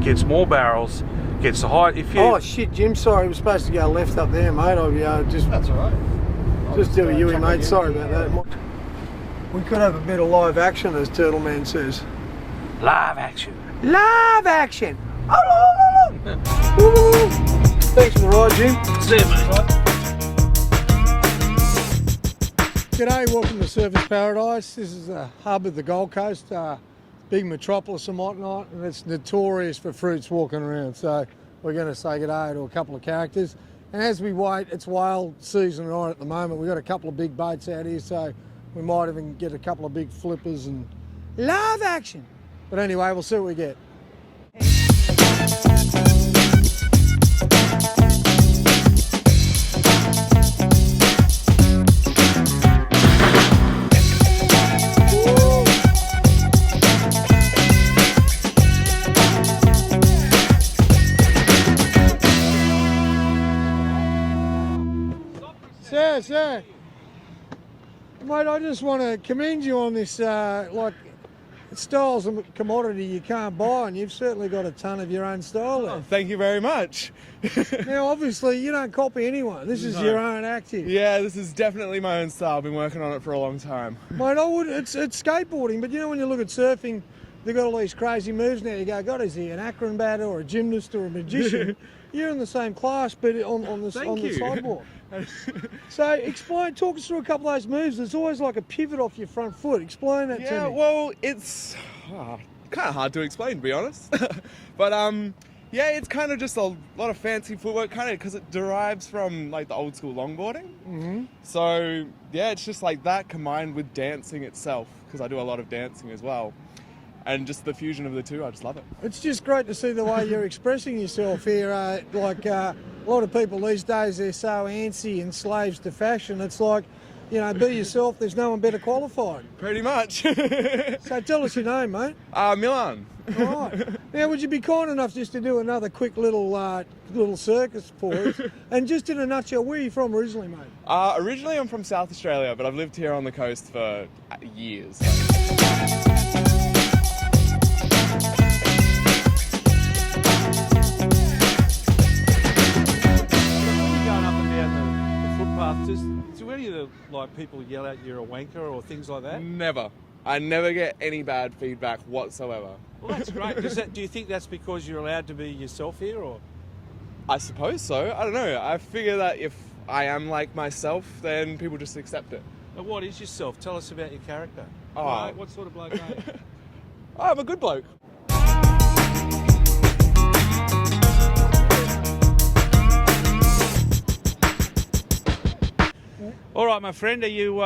gets more barrels, gets the height. If you Oh shit, Jim, sorry, we're supposed to go left up there, mate. That's all right. Just do a Yui, mate. Sorry about that. We could have a bit of live action, as Turtleman says. live action. Live action! Thanks for the ride, Jim. See you, mate. G'day, welcome to Surfers Paradise. This is the hub of the Gold Coast, big metropolis and whatnot, and it's notorious for fruits walking around. So we're going to say g'day to a couple of characters. And as we wait, it's whale season right at the moment. We've got a couple of big boats out here, so we might even get a couple of big flippers and live action. But anyway, we'll see what we get. Sir, mate, I just want to commend you on this, style's a commodity you can't buy, and you've certainly got a ton of your own style there. Oh, thank you very much. Now, obviously, you don't copy anyone. This is your own act here. Yeah, this is definitely my own style. I've been working on it for a long time. Mate, it's skateboarding, but you know when you look at surfing, they've got all these crazy moves now. You go, God, is he an acrobat or a gymnast or a magician? You're in the same class, but on the sideboard. So talk us through a couple of those moves. There's always like a pivot off your front foot. Explain that to me. Yeah, well, it's kind of hard to explain, to be honest. But yeah, it's kind of just a lot of fancy footwork, kind of because it derives from like the old school longboarding. Mm-hmm. So yeah, it's just like that combined with dancing itself, because I do a lot of dancing as well. And just the fusion of the two, I just love it. It's just great to see the way you're expressing yourself here. A lot of people these days, they're so antsy and slaves to fashion. It's like, you know, be yourself, there's no one better qualified. Pretty much. So tell us your name, mate. Milan. All right. Now, would you be kind enough just to do another quick little circus for us? And just in a nutshell, where are you from originally, mate? Originally, I'm from South Australia, but I've lived here on the coast for years. Do any of the people yell out you're a wanker or things like that? Never. I never get any bad feedback whatsoever. Well, that's great. Do you think that's because you're allowed to be yourself here, or? I suppose so. I don't know. I figure that if I am like myself, then people just accept it. Now, what is yourself? Tell us about your character. Oh. Right, what sort of bloke are you? I'm a good bloke. All right, my friend, are you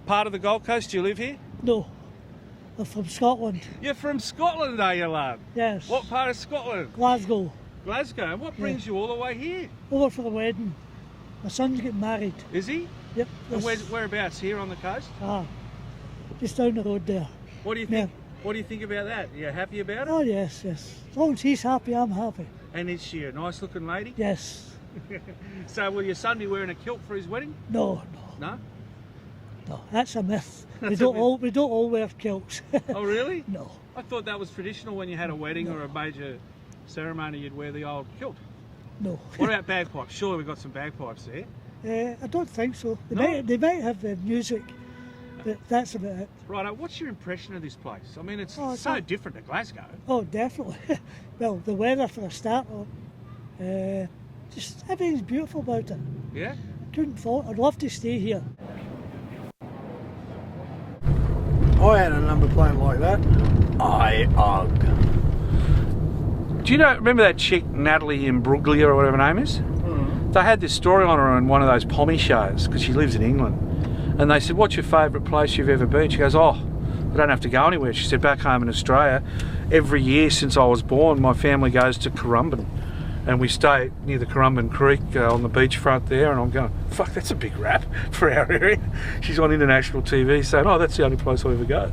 part of the Gold Coast? Do you live here? No, I'm from Scotland. You're from Scotland, are you, lad? Yes. What part of Scotland? Glasgow. Glasgow. And what brings you all the way here? Over for the wedding. My son's getting married. Is he? Yep. And whereabouts? Here on the coast? Just down the road there. What do you think? What do you think about that? Are you happy about it? Oh yes, yes. As long as he's happy, I'm happy. And is she a nice-looking lady? Yes. So will your son be wearing a kilt for his wedding? No. No? No, that's a myth. That's we don't all wear kilts. Oh really? No. I thought that was traditional when you had a wedding or a major ceremony, you'd wear the old kilt. No. What about bagpipes? Surely we've got some bagpipes there. I don't think so. No? They might have the music, but that's about it. Right, what's your impression of this place? I mean, it's so so different to Glasgow. Oh, definitely. Well, the weather for a start. Just everything's beautiful about it. Yeah? Couldn't fault. I'd love to stay here. I had a number plate like that. Do you remember that chick, Natalie Imbruglia or whatever her name is? Mm-hmm. They had this story on her on one of those Pommy shows, because she lives in England. And they said, what's your favourite place you've ever been? She goes, I don't have to go anywhere. She said, back home in Australia, every year since I was born, my family goes to Currumbin. And we stay near the Currumbin Creek on the beachfront there, and I'm going, fuck, that's a big rap for our area. She's on international TV saying, oh, that's the only place I ever go.